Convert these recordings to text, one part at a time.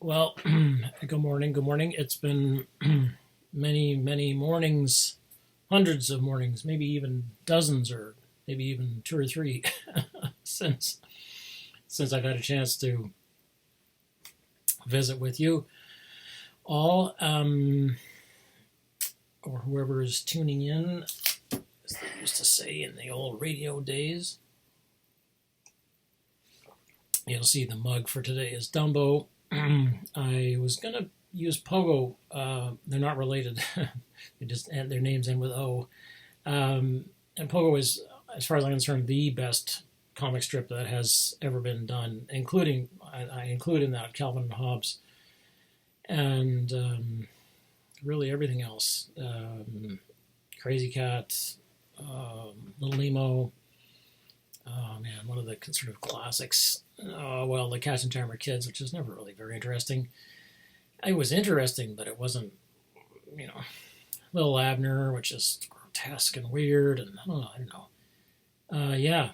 Well, good morning. Good morning. It's been many, many mornings, hundreds of mornings, maybe even dozens, or maybe even two or three, since I've had a chance to visit with you all, or whoever is tuning in, as they used to say in the old radio days. You'll see the mug for today is Dumbo. I was gonna use Pogo. They're not related. They just their names end with O. And Pogo is, as far as I'm concerned, the best comic strip that has ever been done, including I include in that Calvin and Hobbes, and really everything else. Crazy Cat, Little Nemo. Oh man, one of the sort of classics. Well, the Katzenjammer Kids, which is never really very interesting. It was interesting, but it wasn't, you know, Little Abner, which is grotesque and weird, and I don't know. Yeah.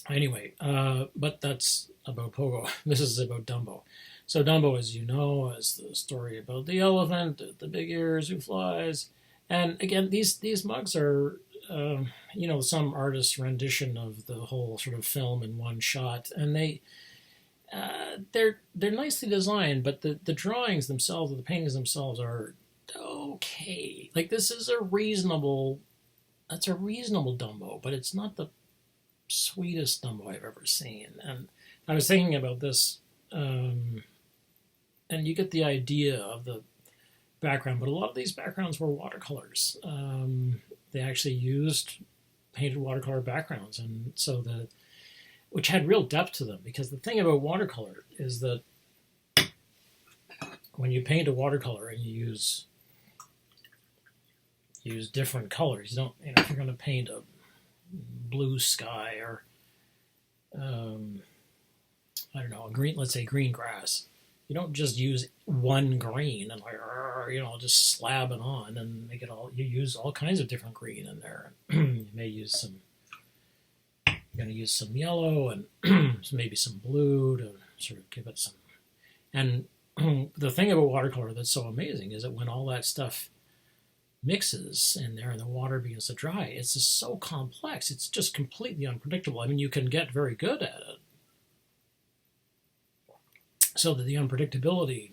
Anyway, but that's about Pogo. This is about Dumbo. So Dumbo, as you know, is the story about the elephant, the big ears, who flies, and again, these mugs are, some artist's rendition of the whole sort of film in one shot, and they're nicely designed, but the drawings themselves, or the paintings themselves, are okay. Like this is that's a reasonable Dumbo, but it's not the sweetest Dumbo I've ever seen. And I was thinking about this, and you get the idea of the background, but a lot of these backgrounds were watercolors. They actually used painted watercolor backgrounds, and so which had real depth to them. Because the thing about watercolor is that when you paint a watercolor and you use different colors, you don't, if you're going to paint a blue sky or I don't know, a green, let's say green grass, you don't just use one green and just slab it on and make it all. You use all kinds of different green in there. You may use some. You're going to use some yellow and maybe some blue to sort of give it some. And the thing about watercolor that's so amazing is that when all that stuff mixes in there and the water begins to dry, it's just so complex. It's just completely unpredictable. I mean, you can get very good at it, so that the unpredictability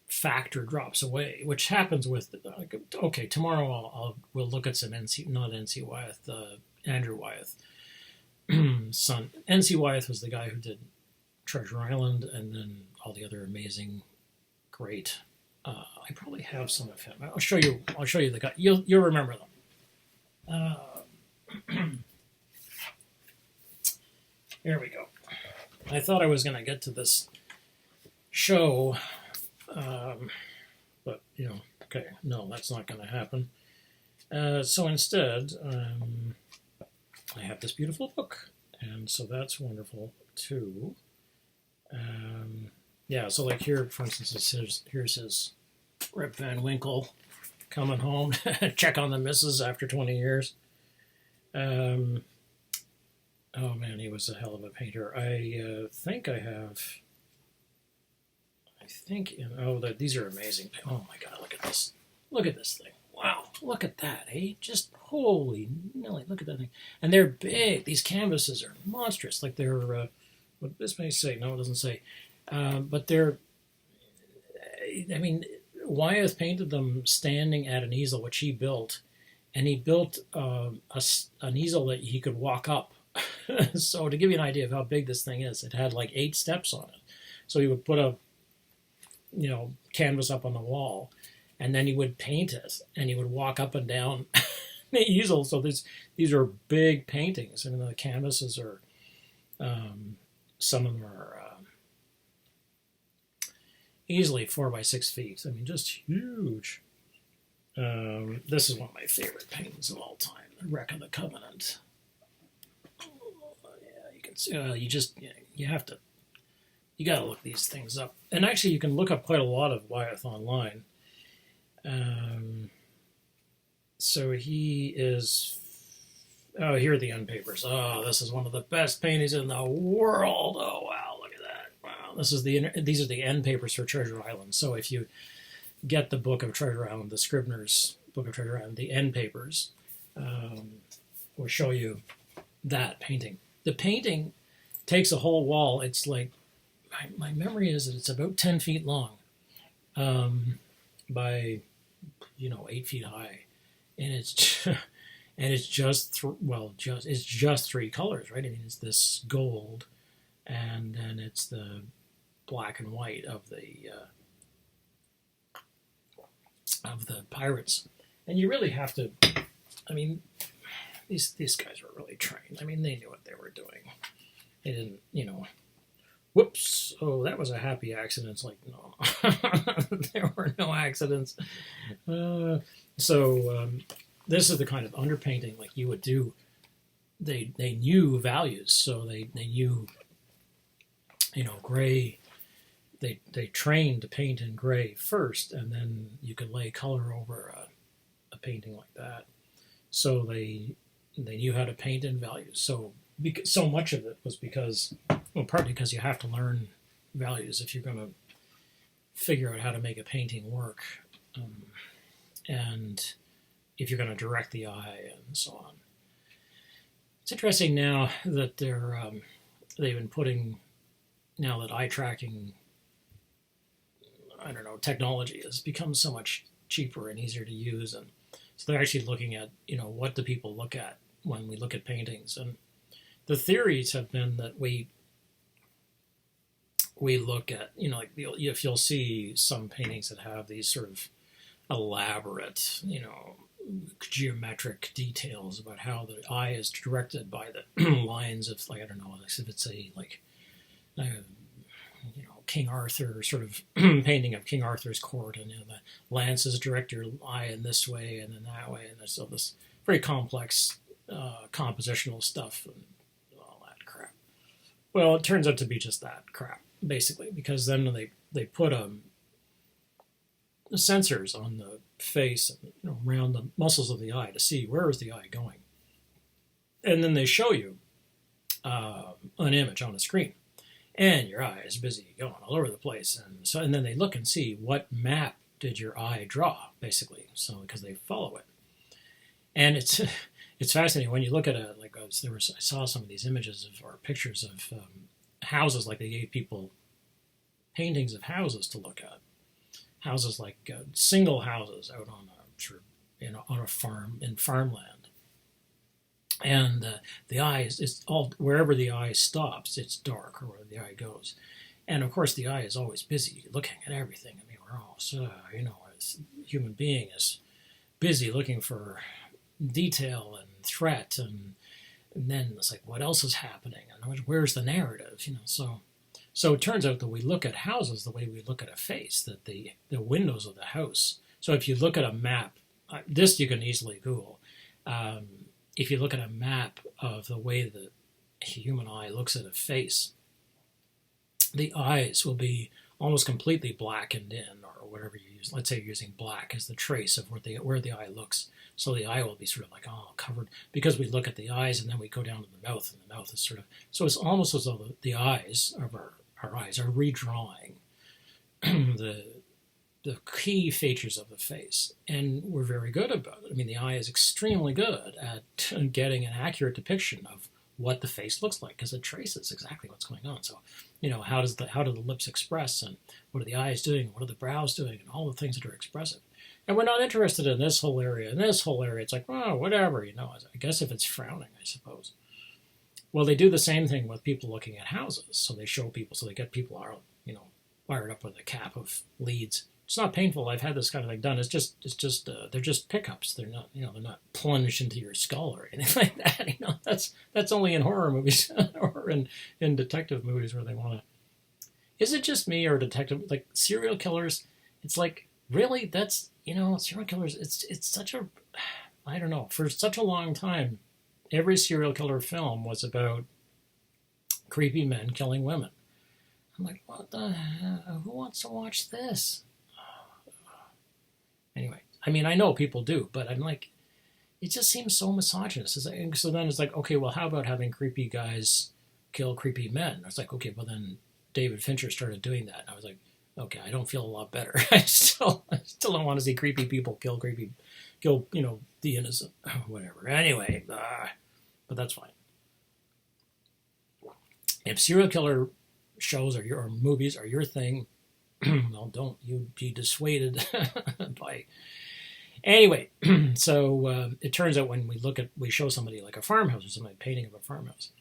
factor drops away, which happens with. Okay, tomorrow we'll look at some not N.C. Wyeth, Andrew Wyeth, son. N.C. Wyeth was the guy who did Treasure Island, and then all the other amazing, great. I probably have some of him. I'll show you the guy. You'll remember them. Here we go. I thought I was going to get to this show, but okay, no, that's not going to happen. So instead, I have this beautiful book, and so that's wonderful too. Yeah, so like here, for instance, here's his Rip Van Winkle coming home, check on the missus after 20 years. Oh man, he was a hell of a painter. I think these are amazing. Oh my God, look at this. Look at this thing. Wow, look at that, eh? Just holy nilly, look at that thing. And they're big. These canvases are monstrous. Like they're, what this may say, no, it doesn't say. But they're, I mean, Wyeth painted them standing at an easel, which he built. And he built an easel that he could walk up. So to give you an idea of how big this thing is, it had like 8 steps on it. So he would put a canvas up on the wall, and then he would paint it, and he would walk up and down the easel. So these are big paintings. I mean, the canvases are, some of them are easily 4 by 6 feet. I mean, just huge. This is one of my favorite paintings of all time, The Wreck of the Covenant. Yeah, you can see, you have to. You got to look these things up. And actually, you can look up quite a lot of Wyeth online. So he is. Oh, here are the end papers. Oh, this is one of the best paintings in the world. Oh, wow, look at that. Wow, these are the end papers for Treasure Island. So if you get the book of Treasure Island, the Scribner's Book of Treasure Island, the end papers will show you that painting. The painting takes a whole wall. It's like, my memory is that it's about 10 feet long by 8 feet high, and it's just three colors, right? I mean, it's this gold, and then it's the black and white of the pirates. And you really have to, I mean, these guys were really trained. I mean, they knew what they were doing. They didn't, whoops, oh, that was a happy accident. It's like, no, there were no accidents. So this is the kind of underpainting like you would do. They knew values, so they knew, gray. They trained to paint in gray first, and then you could lay color over a painting like that. So they knew how to paint in values. So much of it was because, well, partly because you have to learn values if you're going to figure out how to make a painting work, and if you're going to direct the eye and so on. It's interesting now that they've been putting, now that eye tracking, technology has become so much cheaper and easier to use, and so they're actually looking at, what do people look at when we look at paintings. And the theories have been that we look at, if you'll see some paintings that have these sort of elaborate, geometric details about how the eye is directed by the lines of, like, I don't know, if it's King Arthur sort of painting of King Arthur's court, and the lances direct your eye in this way and in that way, and there's all this very complex compositional stuff and all that crap. Well, it turns out to be just that crap, basically, because then they put sensors on the face and around the muscles of the eye to see where is the eye going, and then they show you an image on a screen. And your eye is busy going all over the place, and then they look and see what map did your eye draw, basically. So because they follow it, and it's fascinating when you look at I saw some of these images or pictures of houses, like they gave people paintings of houses to look at, houses like single houses out on on a farm in farmland. And the eye is all, wherever the eye stops, it's dark, or wherever the eye goes. And of course, the eye is always busy looking at everything. I mean, we're all, as a human being is busy looking for detail and threat, and then it's like, what else is happening? And where's the narrative? So it turns out that we look at houses the way we look at a face, that the windows of the house. So if you look at a map, this you can easily Google. If you look at a map of the way the human eye looks at a face, the eyes will be almost completely blackened in, or whatever you use. Let's say you're using black as the trace of where the eye looks. So the eye will be sort of like covered, because we look at the eyes and then we go down to the mouth, and the mouth is sort of, so it's almost as though the eyes of our eyes are redrawing the key features of the face, and we're very good about it. I mean, the eye is extremely good at getting an accurate depiction of what the face looks like, because it traces exactly what's going on. So, how do the lips express, and what are the eyes doing, what are the brows doing, and all the things that are expressive. And we're not interested in this whole area. In this whole area, it's like, oh, whatever, I guess if it's frowning, I suppose. Well, they do the same thing with people looking at houses. So they show people, so they get people, wired up with a cap of leads. It's not painful. I've had this kind of thing done. It's just they're just pickups. They're not, they're not plunged into your skull or anything like that. That's only in horror movies or in detective movies where they want to. Is it just me, or detective, like serial killers? It's like, really, that's, serial killers. It's such a, I don't know, for such a long time, every serial killer film was about creepy men killing women. I'm like, what the hell? Who wants to watch this? Anyway, I mean, I know people do, but I'm like, it just seems so misogynist. So then it's like, okay, well, how about having creepy guys kill creepy men? It's like, okay, well then David Fincher started doing that. And I was like, okay, I don't feel a lot better. I still don't want to see creepy people kill the innocent, whatever. Anyway, but that's fine. If serial killer shows or movies are your thing, well, don't you be dissuaded by. Anyway, so it turns out when we show somebody like a farmhouse or somebody painting of a farmhouse,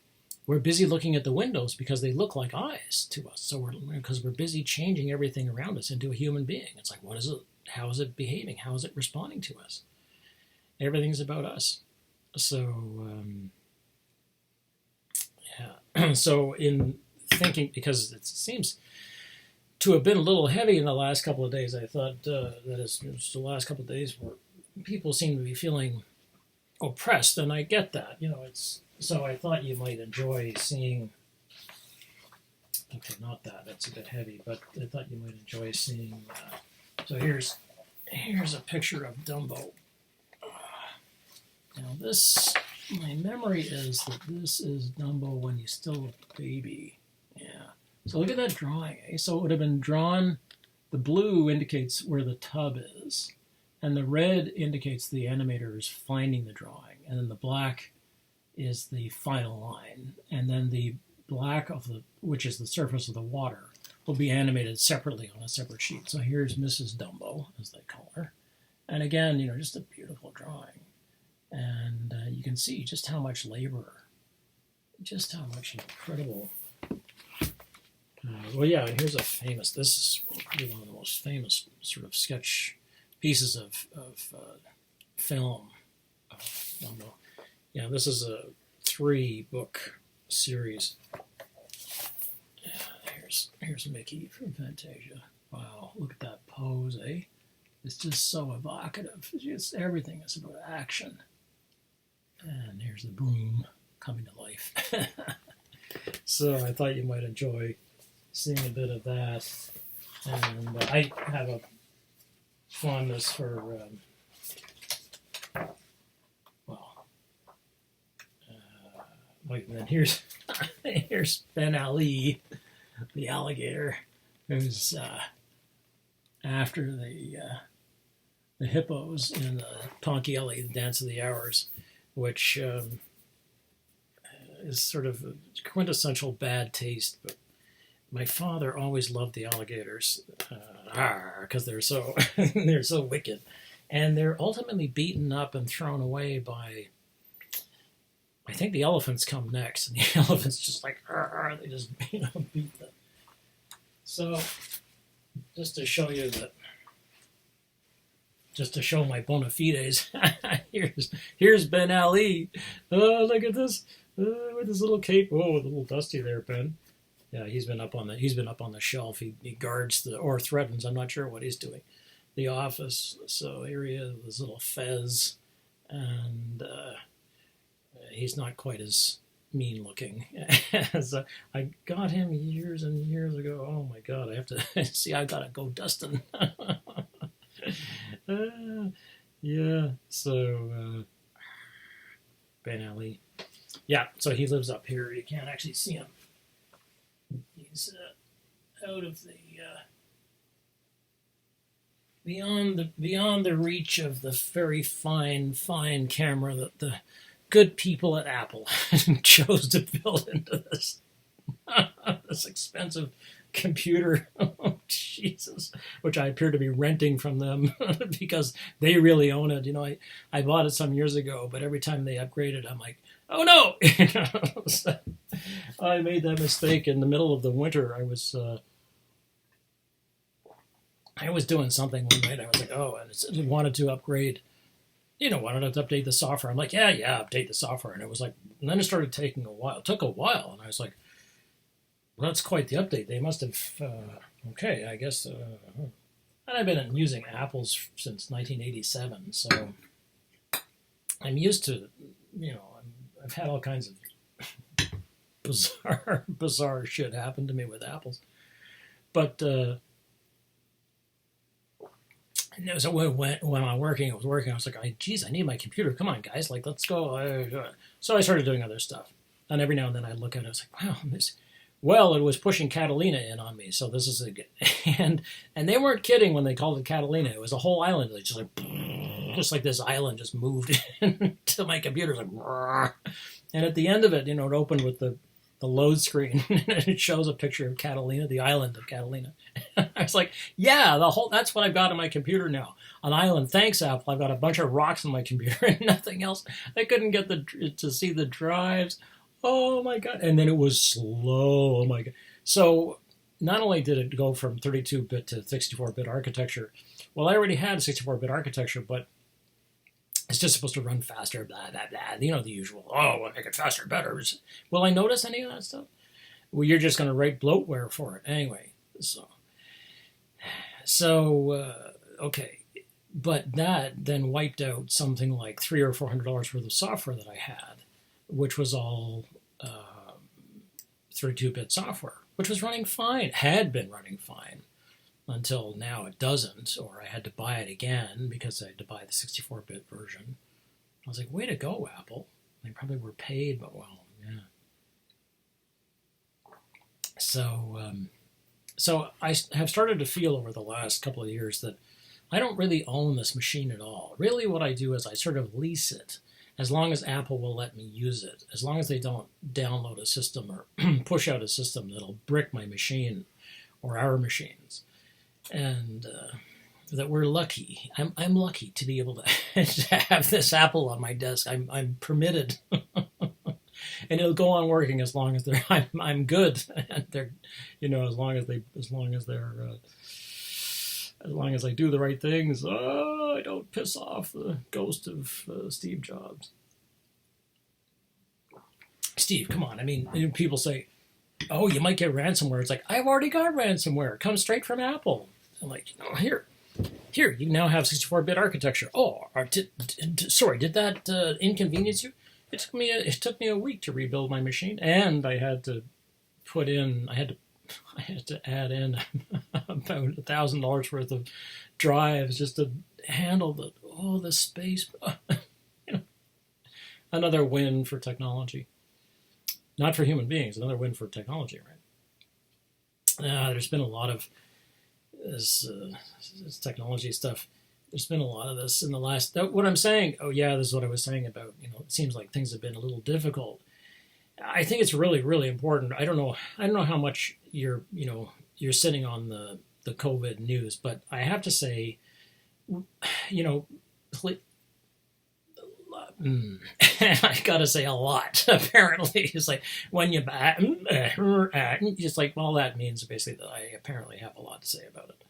we're busy looking at the windows because they look like eyes to us. So because we're busy changing everything around us into a human being. It's like, what is it? How is it behaving? How is it responding to us? Everything's about us. So, yeah. So in thinking, because it seems to have been a little heavy in the last couple of days, I thought that it's the last couple of days where people seem to be feeling oppressed, and I get that. So I thought you might enjoy seeing. Okay, not that. That's a bit heavy, but I thought you might enjoy seeing. So here's a picture of Dumbo. Now this, my memory is that this is Dumbo when he's still a baby. Yeah. So look at that drawing. So it would have been drawn. The blue indicates where the tub is, and the red indicates the animator is finding the drawing, and then the black is the final line, and then the black which is the surface of the water, will be animated separately on a separate sheet. So here's Mrs. Dumbo, as they call her, and again, just a beautiful drawing, and you can see just how much labor, just how much incredible. Well, yeah, and here's this is probably one of the most famous sort of sketch pieces of film. Dumbo. Yeah, this is a 3-book series. Yeah, here's Mickey from Fantasia. Wow, look at that pose, eh? It's just so evocative. Everything is about action. And here's the broom coming to life. So I thought you might enjoy seeing a bit of that. And I have a fondness for, and then here's Ben Ali, the alligator, who's after the hippos in the Ponchielli, the Dance of the Hours, which is sort of a quintessential bad taste. But my father always loved the alligators because they're so they're so wicked, and they're ultimately beaten up and thrown away by. I think the elephants come next, and the elephants just like they just beat them. So, just to show you that, just to show my bona fides, here's Ben Ali. Oh, look at this with his little cape. Oh, a little dusty there, Ben. Yeah, he's been up on the shelf. He guards or threatens. I'm not sure what he's doing. The office. So here he is with his little fez, and. He's not quite as mean looking as I got him years and years ago. Oh my God, I have to see. I gotta go dusting. Yeah. So Ben Ali. Yeah. So he lives up here. You can't actually see him. He's out of the beyond the reach of the very fine camera that the good people at Apple chose to build into this this expensive computer. Oh, Jesus, which I appear to be renting from them because they really own it. I bought it some years ago, but every time they upgrade it, I'm like, oh no! So I made that mistake in the middle of the winter. I was doing something one night. I was like, oh, and it wanted to upgrade. Wanted to update the software. I'm like, yeah, update the software. And it was like, and then it started taking a while. It took a while. And I was like, well, that's quite the update. They must have, okay, I guess. And I've been using Apples since 1987. So I'm used to, I've had all kinds of bizarre shit happen to me with Apples. But, so when I was working, I was like, I need my computer. Come on, guys, let's go. So I started doing other stuff. And every now and then I look at it, I was like, wow, Well, it was pushing Catalina in on me, so this is a and they weren't kidding when they called it Catalina. It was a whole island, like just like this island just moved into my computer, like, and at the end of it, it opened with the load screen, and it shows a picture of Catalina, the island of Catalina. I was like, yeah, that's what I've got on my computer now, an island. Thanks, Apple. I've got a bunch of rocks on my computer and nothing else. I couldn't get to see the drives. Oh my god! And then it was slow. Oh my god! So not only did it go from 32-bit to 64-bit architecture, well, I already had a 64-bit architecture, but it's just supposed to run faster. Blah blah blah. The usual. Oh, we'll make it faster, better. Will I notice any of that stuff? Well, you're just going to write bloatware for it anyway. Okay. But that then wiped out something like $300 or $400 worth of software that I had, which was all 32-bit software, which was running fine, had been running fine until now it doesn't, or I had to buy it again because I had to buy the 64-bit version. I was like, way to go, Apple. They probably were paid, but well, yeah. So I have started to feel over the last couple of years that I don't really own this machine at all. Really what I do is I sort of lease it as long as Apple will let me use it, as long as they don't download a system or push out a system that'll brick my machine or our machines. And that we're lucky. I'm lucky to be able to have this Apple on my desk. I'm permitted. And it'll go on working as long as I'm good, and they're, as long as I do the right things. Oh, I don't piss off the ghost of Steve Jobs. Steve, come on. I mean, people say, "Oh, you might get ransomware." It's like, I've already got ransomware. It comes straight from Apple. I'm like, here, you now have 64-bit architecture. Oh, sorry, did that inconvenience you? It took me a week to rebuild my machine, and I had to add in about $1,000 worth of drives just to handle the space. Another win for technology, not for human beings. Another win for technology, right? There's been a lot of this technology stuff. There's been a lot of this in the last. What I'm saying. Oh yeah, this is what I was saying about. It seems like things have been a little difficult. I think it's really, really important. I don't know how much you're sitting on the COVID news, but I have to say, I gotta say a lot. Apparently, it's like when you it's like, well, that means basically that I apparently have a lot to say about it.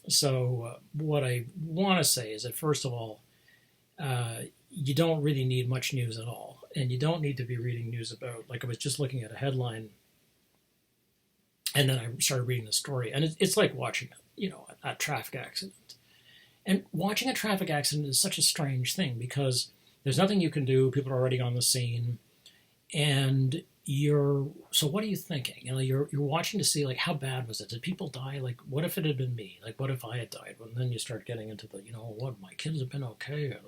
So what I want to say is that, first of all, you don't really need much news at all. And you don't need to be reading news about, like I was just looking at a headline, and then I started reading the story. And it's like watching, a traffic accident. And watching a traffic accident is such a strange thing because there's nothing you can do. People are already on the scene. And so what are you thinking? You're watching to see, like, how bad was it? Did people die? Like, what if it had been me? Like, what if I had died? And then you start getting into the, what, my kids have been okay. And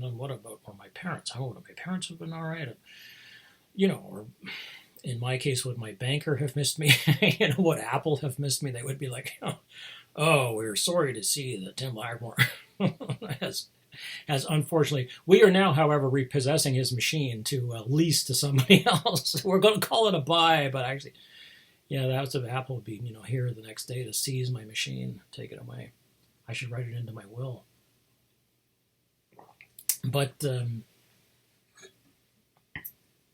then what about, or my parents? How would my parents have been all right? Or in my case, would my banker have missed me? Would Apple have missed me? They would be like, oh, we're sorry to see that Tim Blackmore has unfortunately, we are now, however, repossessing his machine to lease to somebody else. We're going to call it a buy, but actually, the house of Apple would be, here the next day to seize my machine, take it away. I should write it into my will. But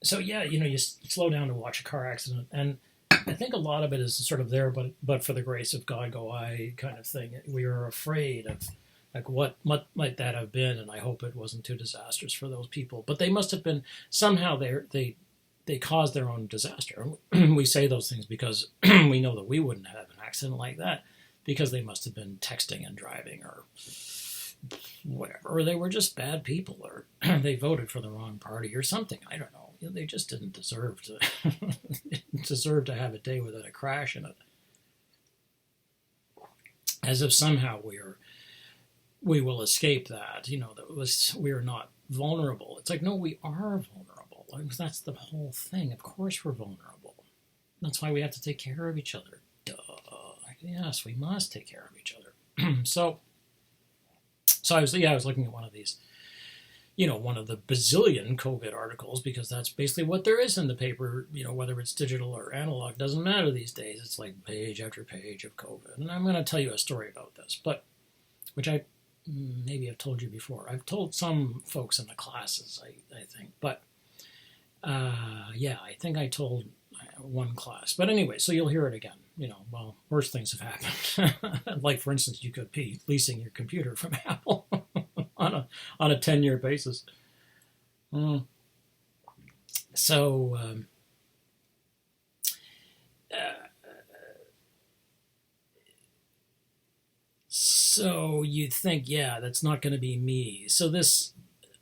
so you slow down to watch a car accident, and I think a lot of it is sort of there, but for the grace of God go I kind of thing. We are afraid of, like, what might that have been, and I hope it wasn't too disastrous for those people. But they must have been, somehow they caused their own disaster. We say those things because we know that we wouldn't have an accident like that, because they must have been texting and driving or whatever, or they were just bad people, or they voted for the wrong party or something. I don't know. They just didn't deserve to have a day without a crash in it. As if somehow we will escape that, we are not vulnerable. It's like, no, we are vulnerable. That's the whole thing. Of course we're vulnerable. That's why we have to take care of each other. Duh. Yes, we must take care of each other. So I was looking at one of these, one of the bazillion COVID articles, because that's basically what there is in the paper, whether it's digital or analog, doesn't matter these days. It's like page after page of COVID. And I'm going to tell you a story about this, which I maybe have told you before. I've told some folks in the classes, I think. But, I think I told one class. But anyway, so you'll hear it again. Worse things have happened. Like, for instance, you could be leasing your computer from Apple on a 10-year basis. So you'd think, that's not going to be me. So this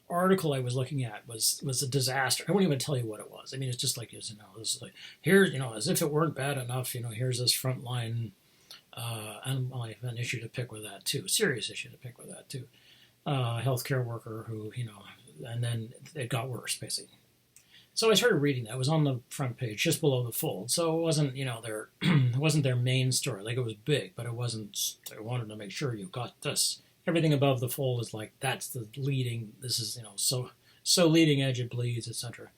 article I was looking at was a disaster. I won't even tell you what it was. I mean, it's just like, this is like, here, as if it weren't bad enough, here's this frontline, and I have an issue to pick with that too, serious issue to pick with that too. Healthcare worker who, and then it got worse, basically. So I started reading that. It was on the front page, just below the fold. So it wasn't, it wasn't their main story. Like, it was big, but it wasn't. They wanted to make sure you got this. Everything above the fold is like, that's the leading. This is, so leading edge, it bleeds, etc.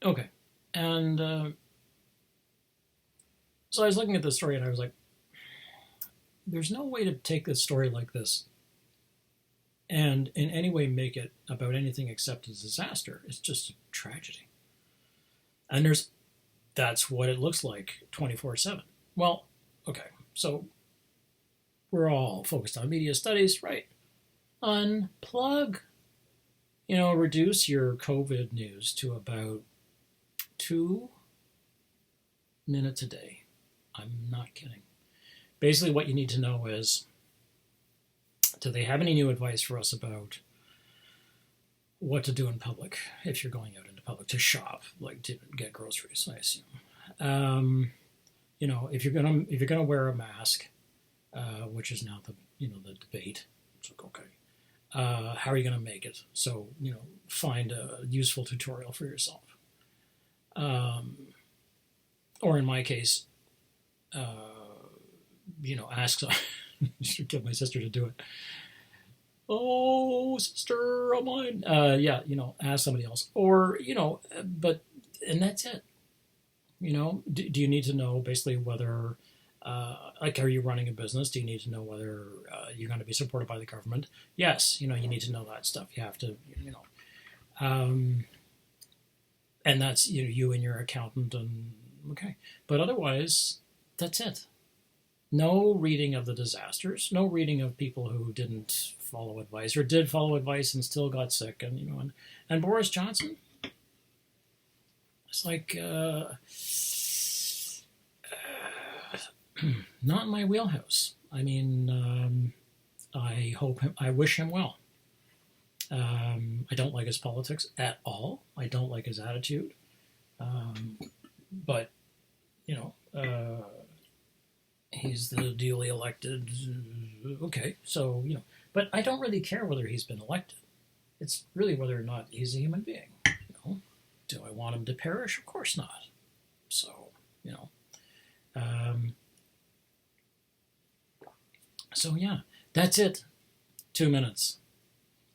Okay, and so I was looking at this story, and I was like, there's no way to take this story like this and in any way make it about anything except a disaster. It's just a tragedy. And that's what it looks like 24/7. Well, okay, so we're all focused on media studies, right? Unplug. Reduce your COVID news to about 2 minutes a day. I'm not kidding. Basically, what you need to know is, do they have any new advice for us about what to do in public if you're going out into public to shop, like to get groceries, I assume. If you're gonna wear a mask, which is now the debate. It's like, okay, how are you gonna make it? So find a useful tutorial for yourself, or in my case, ask. I should get my sister to do it. Oh, sister of mine. Ask somebody else. Or, and that's it. Do you need to know basically whether, are you running a business? Do you need to know whether you're going to be supported by the government? Yes, you need to know that stuff. You have to, and that's, you and your accountant and, okay. But otherwise, that's it. No reading of the disasters, no reading of people who didn't follow advice or did follow advice and still got sick. And Boris Johnson, it's like, not in my wheelhouse. I mean, I wish him well. I don't like his politics at all. I don't like his attitude. But, he's the duly elected. Okay, so, but I don't really care whether he's been elected. It's really whether or not he's a human being. Do I want him to perish? Of course not. So, that's it. 2 minutes.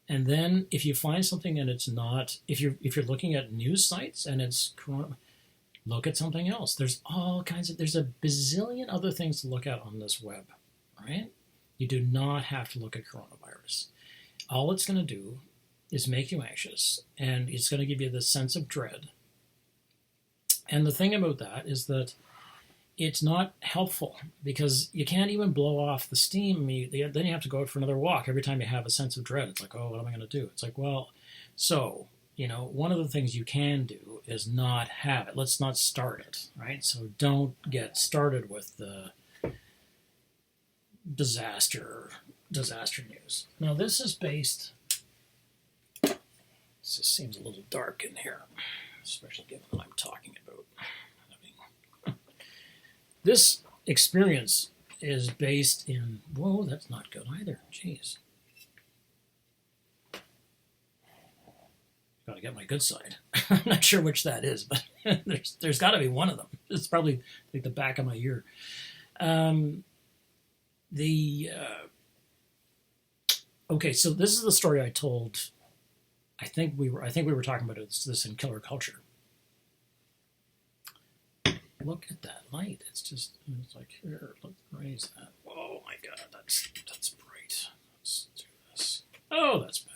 And then if you find something and it's not, if you're looking at news sites and it's corona, look at something else. There's there's a bazillion other things to look at on this web, right? You do not have to look at coronavirus. All it's going to do is make you anxious, and it's going to give you this sense of dread. And the thing about that is that it's not helpful, because you can't even blow off the steam. Then you have to go out for another walk every time you have a sense of dread. It's like, oh, what am I going to do? It's like, well, so, one of the things you can do is not have it. Let's not start it, right? So don't get started with the disaster news. Now, this is based, this just seems a little dark in here, especially given what I'm talking about. This experience is based in, whoa, that's not good either. Jeez. got to get my good side. I'm not sure which that is, but there's got to be one of them. It's probably like the back of my ear. Okay, so this is the story I told. I think we were talking about this in Killer Culture. Look at that light. It's like, here, let's raise that. Oh my God, that's bright. Let's do this. Oh, that's better.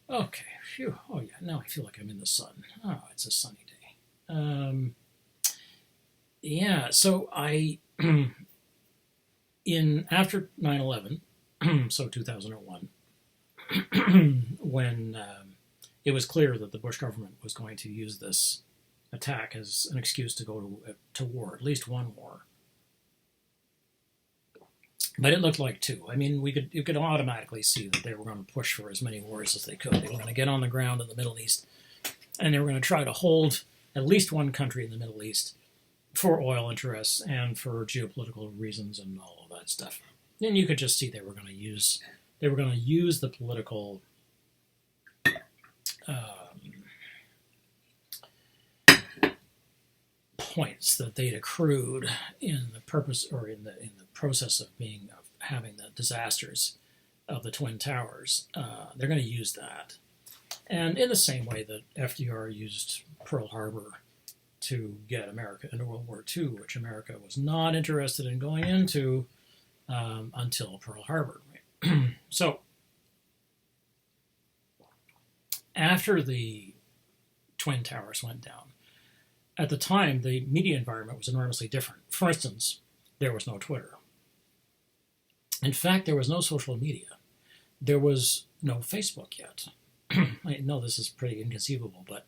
Okay, phew. Oh yeah, now I feel like I'm in the sun. Oh, it's a sunny day. Yeah, so I, after 9/11, so 2001, when it was clear that the Bush government was going to use this attack as an excuse to go to war, at least one war. But it looked like two. I mean, you could automatically see that they were going to push for as many wars as they could. They were going to get on the ground in the Middle East, and they were going to try to hold at least one country in the Middle East for oil interests and for geopolitical reasons and all of that stuff. And you could just see they were going to use the political points that they'd accrued in the purpose or in the process of having the disasters of the Twin Towers. They're going to use that, and in the same way that FDR used Pearl Harbor to get America into World War II, which America was not interested in going into until Pearl Harbor. Right? So after the Twin Towers went down, at the time, the media environment was enormously different. For instance, there was no Twitter. In fact, there was no social media. There was no Facebook yet. I know this is pretty inconceivable, but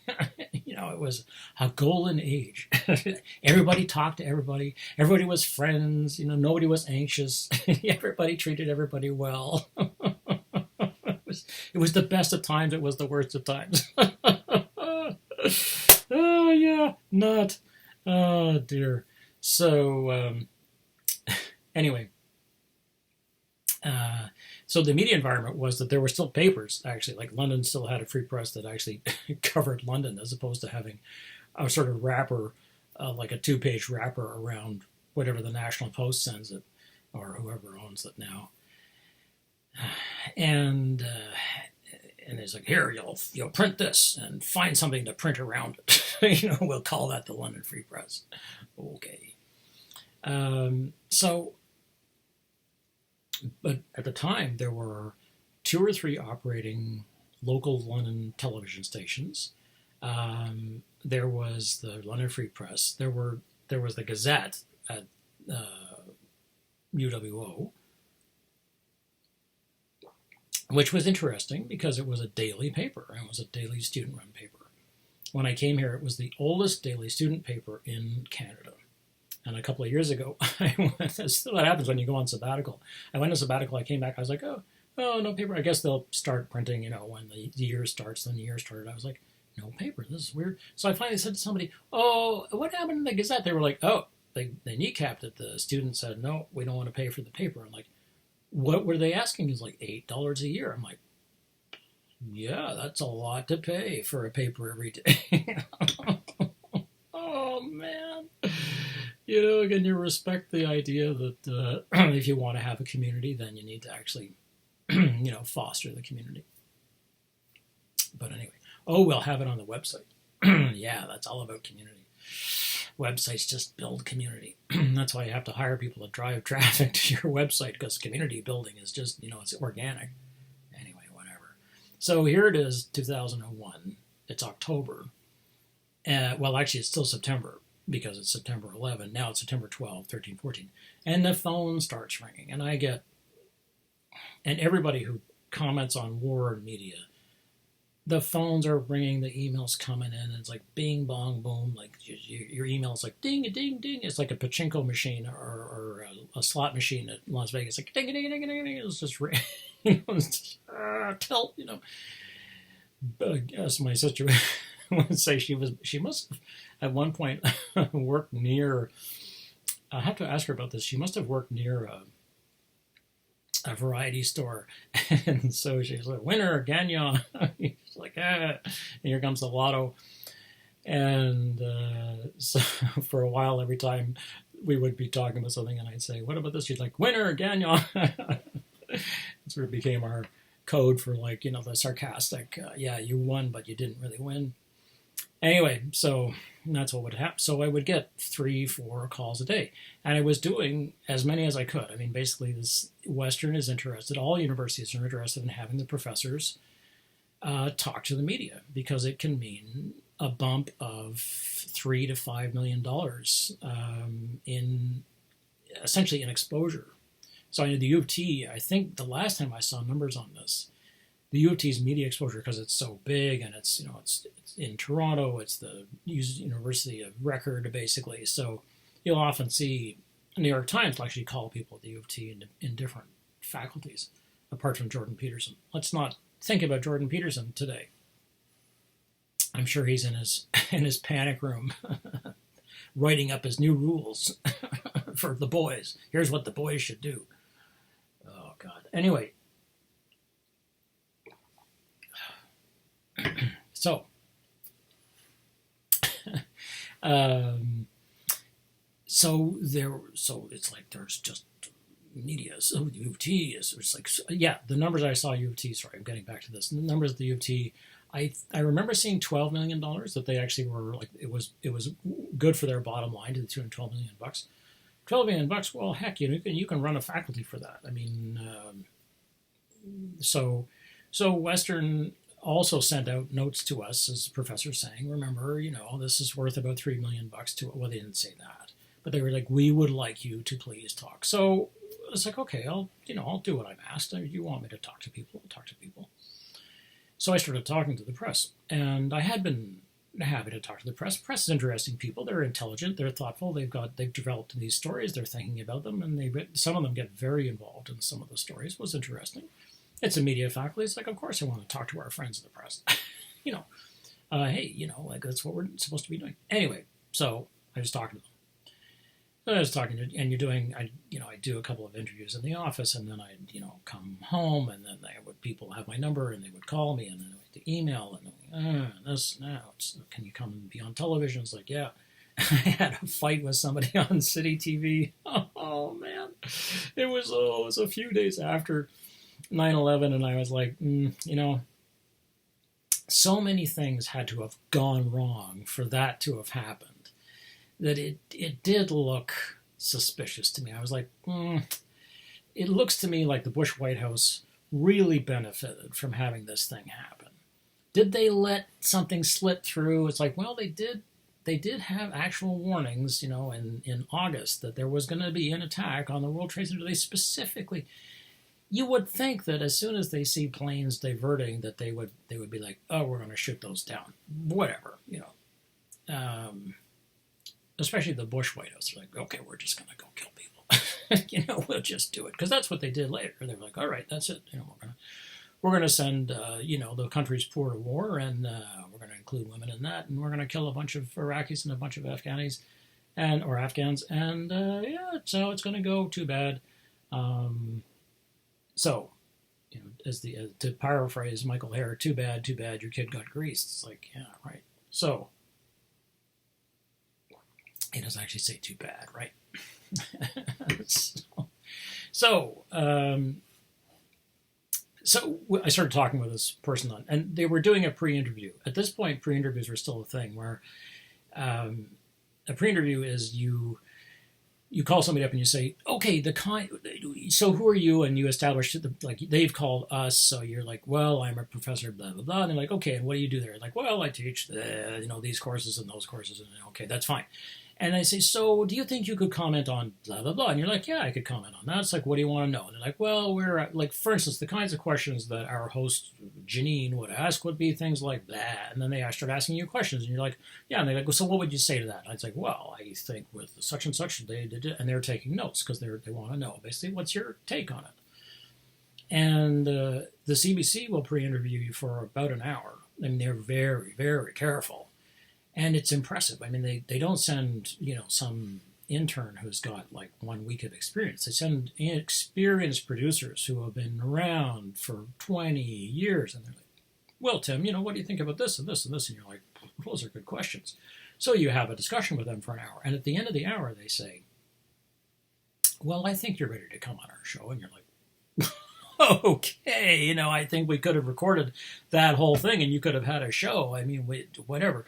it was a golden age. Everybody talked to everybody. Everybody was friends. Nobody was anxious. Everybody treated everybody well. It was the best of times. It was the worst of times. Oh, yeah, not. Oh, dear. So, anyway. So the media environment was that there were still papers, actually. Like London still had a free press that actually covered London, as opposed to having a sort of wrapper, like a 2-page wrapper around whatever the National Post sends it, or whoever owns it now. And it's like, here, you'll print this and find something to print around it. We'll call that the London Free Press. Okay. But at the time, there were 2 or 3 operating local London television stations. There was the London Free Press. There was the Gazette at UWO, which was interesting because it was a daily paper. It was a daily student-run paper. When I came here, it was the oldest daily student paper in Canada. And a couple of years ago, that's what happens when you go on sabbatical. I went on sabbatical, I came back, I was like, oh, no paper. I guess they'll start printing, when the year starts. Then the year started. I was like, no paper, this is weird. So I finally said to somebody, oh, what happened in the Gazette? They were like, oh, they kneecapped it. The student said, no, we don't want to pay for the paper. I'm like, what were they asking? It's like $8 a year. I'm like, yeah, that's a lot to pay for a paper every day. Oh, man. Again, you respect the idea that if you want to have a community, then you need to actually, foster the community. But anyway, we'll have it on the website. Yeah, that's all about community. Websites just build community. That's why you have to hire people to drive traffic to your website, because community building is just, it's organic. Anyway, whatever. So here it is, 2001. It's October. Well, actually, it's still September, because it's September 11. Now it's September 12, 13, 14. And the phone starts ringing. And and everybody who comments on war and media, the phones are ringing, the emails coming in, and it's like bing, bong, boom. Like your email is like ding, ding, ding. It's like a pachinko machine or a slot machine at Las Vegas. Like ding, ding, ding, ding, ding. It's just, tilt, I guess my sister would say she must have at one point worked near, I have to ask her about this, she must have worked near a variety store. And so she's like, winner, Gagnon. He's like, ah. And here comes the lotto. And so for a while, every time we would be talking about something and I'd say, what about this? She'd like, winner, Gagnon. It sort of became our code for like, the sarcastic, yeah, you won, but you didn't really win. Anyway, so that's what would happen. So I would get 3-4 calls a day. And I was doing as many as I could. I mean, basically, this Western is interested, all universities are interested in having the professors talk to the media because it can mean a bump of $3 to $5 million in essentially in exposure. So I know the U of T, I think the last time I saw numbers on this, the U of T's media exposure, because it's so big and it's in Toronto, it's the University of Record, basically. So you'll often see New York Times will actually call people at the U of T in different faculties, apart from Jordan Peterson. Let's not think about Jordan Peterson today. I'm sure he's in his panic room writing up his new rules for the boys. Here's what the boys should do. Oh, God. Anyway. So it's like there's just media. So the U of T it's like, yeah, the numbers I saw U of T, sorry, I'm getting back to this. The numbers at the U of T, I remember seeing $12 million that they actually were like, it was good for their bottom line to the tune of $12 million. $12 million, well, heck, you can run a faculty for that. I mean, so Western also sent out notes to us as professors saying, remember, this is worth about $3 million to, well, they didn't say that, but they were like, we would like you to please talk. So it's like, okay, I'll do what I'm asked. You want me to talk to people, I'll talk to people. So I started talking to the press, and I had been happy to talk to the press. Press is interesting people. They're intelligent, they're thoughtful, they've developed these stories, they're thinking about them, and some of them get very involved in some of the stories. It was interesting. It's a media faculty. It's like, of course I want to talk to our friends in the press. Hey, like that's what we're supposed to be doing. Anyway, so I was talking to them. I was talking to, and I do a couple of interviews in the office, and then I'd, come home, and then people have my number, and they would call me, and then I would email, and can you come and be on television? It's like, yeah. I had a fight with somebody on City TV. Oh man, it was a few days after 9/11, and I was like, so many things had to have gone wrong for that to have happened that it did look suspicious to me. I was like, it looks to me like the Bush White House really benefited from having this thing happen. Did they let something slip through? It's like, well, they did have actual warnings, in August that there was going to be an attack on the World Trade Center. They specifically, you would think that as soon as they see planes diverting, that they would be like, oh, we're going to shoot those down, whatever, especially the Bush White House. They're like, okay, we're just going to go kill people. We'll just do it, because that's what they did later. They were like, all right, that's it. We're gonna send the country's poor to war, and we're going to include women in that, and we're going to kill a bunch of Iraqis and a bunch of Afghans, or Afghans, and so it's going to go. Too bad. So, to paraphrase Michael Herr, too bad, your kid got greased. It's like, yeah, right. So, he doesn't actually say too bad, right? So I started talking with this person and they were doing a pre-interview. At this point, pre-interviews were still a thing where a pre-interview is you call somebody up and you say, okay, so who are you? And you establish, they've called us. So you're like, well, I'm a professor, blah, blah, blah. And they're like, okay, and what do you do there? Like, well, I teach, these courses and those courses. And okay, that's fine. And I say, so do you think you could comment on blah, blah, blah? And you're like, yeah, I could comment on that. It's like, what do you want to know? And they're like, well, we're like, for instance, the kinds of questions that our host, Janine, would ask would be things like that. And then they start asking you questions. And you're like, yeah. And they're like, well, so what would you say to that? And it's like, well, I think with such and such, they did it. And they're taking notes because they want to know, basically, what's your take on it? And the CBC will pre-interview you for about an hour. I mean, they're very, very careful. And it's impressive. I mean, they don't send, some intern who's got like 1 week of experience. They send experienced producers who have been around for 20 years, and they're like, well, Tim, what do you think about this and this and this? And you're like, those are good questions. So you have a discussion with them for an hour, and at the end of the hour, they say, well, I think you're ready to come on our show. And you're like, okay, I think we could have recorded that whole thing and you could have had a show. I mean, whatever.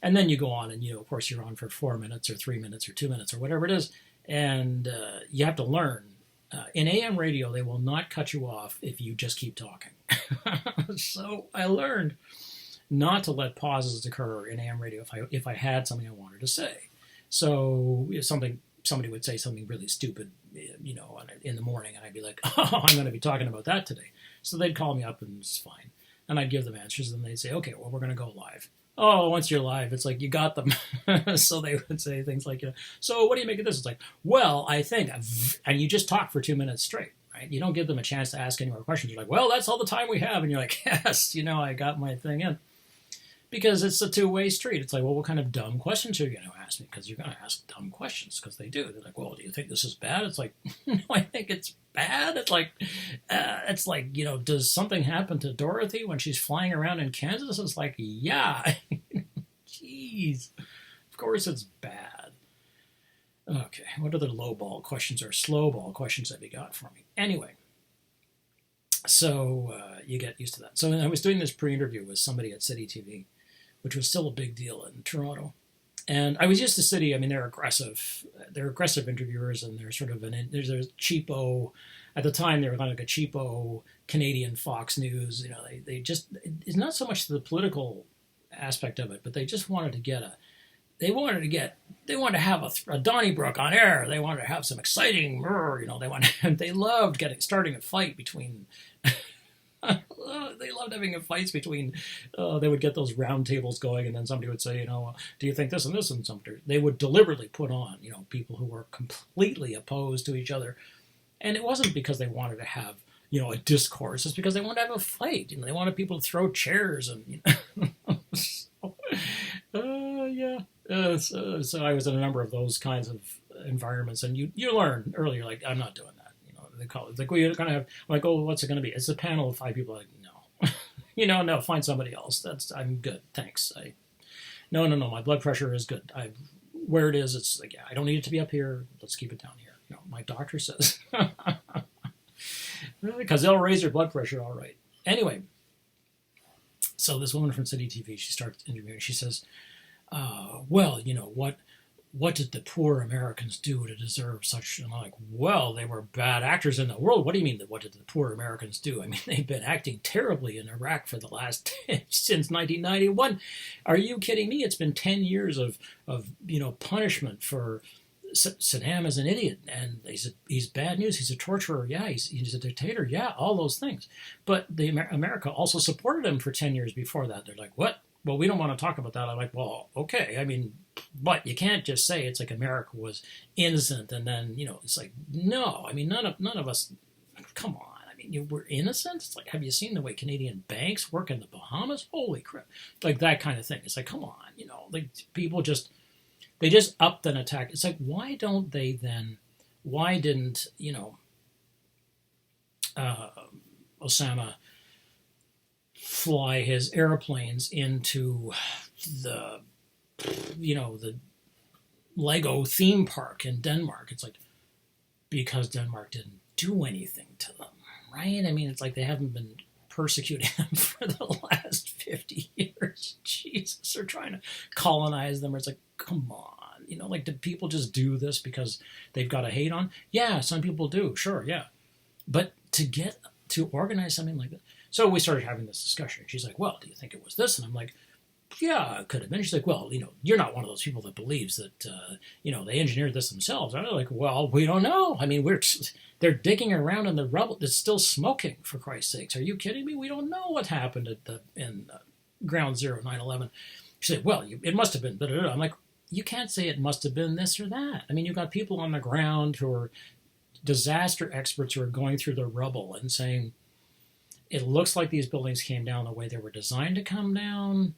And then you go on and, of course, you're on for 4 minutes or 3 minutes or 2 minutes or whatever it is. And you have to learn. In AM radio, they will not cut you off if you just keep talking. So I learned not to let pauses occur in AM radio if I had something I wanted to say. So if somebody would say something really stupid, in the morning, and I'd be like, oh, I'm going to be talking about that today. So they'd call me up and it's fine. And I'd give them answers and they'd say, okay, well, we're going to go live. Oh, once you're live, it's like, you got them. So they would say things like, so what do you make of this? It's like, well, I think, and you just talk for 2 minutes straight, right? You don't give them a chance to ask any more questions. You're like, well, that's all the time we have. And you're like, yes, I got my thing in. Because it's a two-way street. It's like, well, what kind of dumb questions are you going to ask me? Because you're going to ask dumb questions, because they do. They're like, well, do you think this is bad? It's like, no, I think it's bad. It's like, does something happen to Dorothy when she's flying around in Kansas? It's like, yeah. Jeez. Of course it's bad. Okay, what other low-ball questions or slow-ball questions have you got for me? Anyway. So you get used to that. So I was doing this pre-interview with somebody at City TV, which was still a big deal in Toronto. And I was used to City. I mean, they're aggressive. They're aggressive interviewers, and they're sort of there's a cheapo. At the time, they were kind of like a cheapo Canadian Fox News. They just, it's not so much the political aspect of it, but they just wanted to get they wanted to have a Donnybrook on air. They wanted to have some exciting, they loved starting a fight between. They loved having fights between. They would get those round tables going, and then somebody would say, do you think this and this and something? They would deliberately put on, people who were completely opposed to each other, and it wasn't because they wanted to have, a discourse. It's because they wanted to have a fight. They wanted people to throw chairs and. Yeah. So I was in a number of those kinds of environments, and you learn earlier, like, I'm not doing that. They call it like, well, you're gonna have, like, oh, what's it gonna be? It's a panel of 5 people. Like, no, no, find somebody else. I'm good, thanks. No, my blood pressure is good. Where it is, it's like, yeah, I don't need it to be up here. Let's keep it down here. My doctor says, because they'll raise your blood pressure, all right. Anyway, so this woman from City TV, she starts interviewing. She says, well, what did the poor Americans do to deserve such? And I'm like, well, they were bad actors in the world. What do you mean, what did the poor Americans do? I mean, they've been acting terribly in Iraq for the last, since 1991. Are you kidding me? It's been 10 years of punishment for Saddam is an idiot, and he's bad news. He's a torturer. Yeah, he's a dictator. Yeah, all those things. But America also supported him for 10 years before that. They're like, what? Well, we don't want to talk about that. I'm like, well, okay. I mean, but you can't just say it's like America was innocent, and then it's like, no. I mean, none of us. Come on. I mean, we're innocent. It's like, have you seen the way Canadian banks work in the Bahamas? Holy crap! Like that kind of thing. It's like, come on. Like people just. They just upped an attack. It's like, why don't they then? Why didn't Osama fly his airplanes into the Lego theme park in Denmark? It's like, because Denmark didn't do anything to them, right? I mean, it's like they haven't been persecuting them for the last 50 years. Jesus, they're trying to colonize them. It's like, come on. Like, do people just do this because they've got a hate on? Yeah, some people do. Sure, yeah. But to organize something like that. So we started having this discussion. She's like, well, do you think it was this? And I'm like, yeah, it could have been. She's like, well, you're not one of those people that believes that, they engineered this themselves. I'm like, well, we don't know. I mean, they're digging around in the rubble. It's still smoking, for Christ's sakes. Are you kidding me? We don't know what happened in Ground Zero 9/11. She said, well, it must have been. I'm like, you can't say it must have been this or that. I mean, you've got people on the ground who are disaster experts who are going through the rubble and saying, it looks like these buildings came down the way they were designed to come down,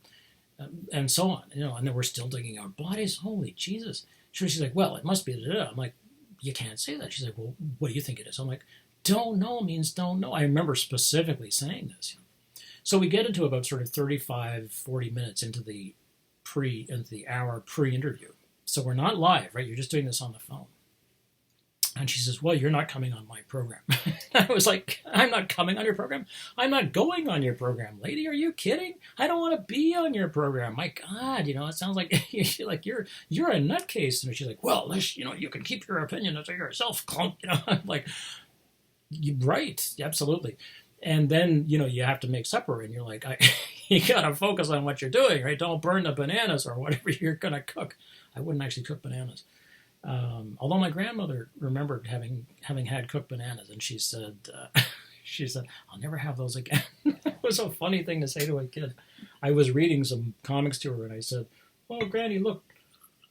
and so on. And then we're still digging out bodies. Holy Jesus. She's like, well, it must be da-da-da. I'm like, you can't say that. She's like, well, what do you think it is? I'm like, don't know means don't know. I remember specifically saying this. So we get into about sort of 35, 40 minutes into the hour pre-interview. So we're not live, right? You're just doing this on the phone. And she says, well, you're not coming on my program. I was like, I'm not coming on your program? I'm not going on your program. Lady, are you kidding? I don't want to be on your program. My God, it sounds like you're a nutcase. And she's like, well, you can keep your opinion to yourself, clunk. I'm like, right, absolutely. And then, you have to make supper, and you're like, you got to focus on what you're doing, right? Don't burn the bananas or whatever you're going to cook. I wouldn't actually cook bananas. Although my grandmother remembered having had cooked bananas, and she said, I'll never have those again. It was a funny thing to say to a kid. I was reading some comics to her, and I said, oh, Granny, look,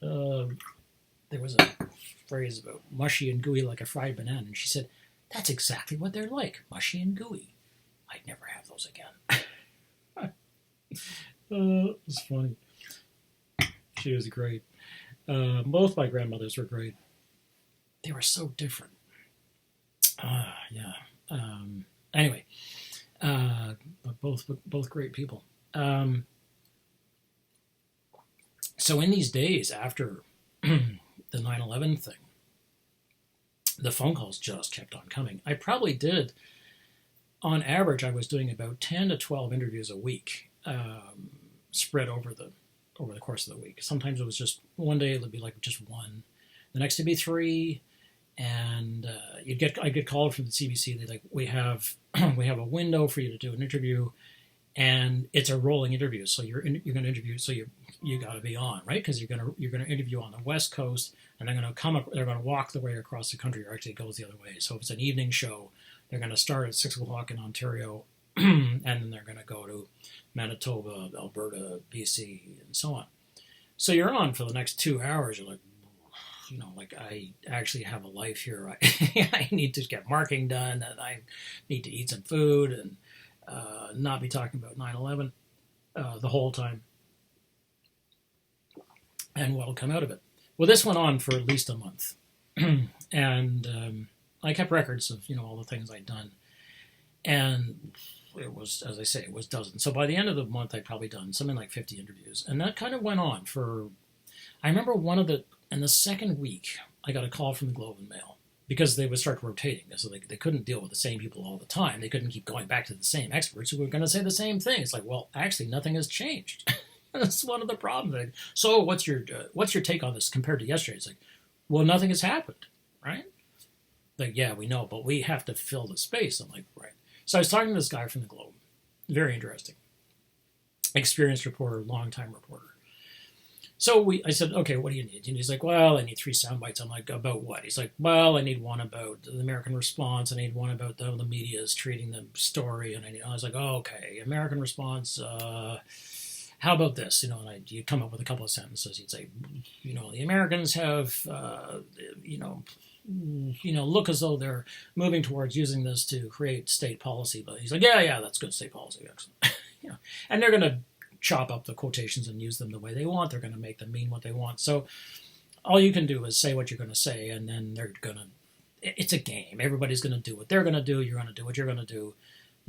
there was a phrase about mushy and gooey like a fried banana, and she said, that's exactly what they're like, mushy and gooey. I'd never have those again. It was funny. She was great. Both my grandmothers were great. They were so different. Yeah. Anyway, but both great people. So in these days after the 9/11 thing, the phone calls just kept on coming. I probably did, on average, I was doing about 10 to 12 interviews a week, spread over the course of the week. Sometimes it was just one day, it would be like just one. The next would be three, and I'd get called from the CBC. They're like, we have a window for you to do an interview, and it's a rolling interview. So you're going to interview, so you got to be on, right? Because you're going to interview on the West Coast, and they're going to walk the way across the country, or actually it goes the other way. So if it's an evening show, they're going to start at 6:00 in Ontario, and then they're going to go to Manitoba, Alberta, BC, and so on. So you're on for the next 2 hours. You're like, I actually have a life here. I need to get marking done, and I need to eat some food, and not be talking about 9/11 the whole time, and what'll come out of it. Well, this went on for at least a month, and I kept records of all the things I'd done, and it was, as I say, it was dozens. So by the end of the month, I'd probably done something like 50 interviews. And that kind of went on for, I remember in the second week, I got a call from the Globe and Mail, because they would start rotating. So they couldn't deal with the same people all the time. They couldn't keep going back to the same experts who were going to say the same thing. It's like, well, actually, nothing has changed. That's one of the problems. So what's your take on this compared to yesterday? It's like, well, nothing has happened, right? Like, yeah, we know, but we have to fill the space. I'm like, right. So I was talking to this guy from the Globe. Very interesting. Experienced reporter, long-time reporter. So I said, okay, what do you need? And he's like, well, I need 3 sound bites. I'm like, about what? He's like, well, I need one about the American response. I need one about the media is treating the story. And I was like, oh, okay, American response. How about this? And you'd come up with a couple of sentences. He'd say, the Americans have, look as though they're moving towards using this to create state policy. But he's like, yeah, that's good state policy. Excellent. And they're going to chop up the quotations and use them the way they want. They're going to make them mean what they want. So all you can do is say what you're going to say, and then they're going to, it's a game. Everybody's going to do what they're going to do. You're going to do what you're going to do.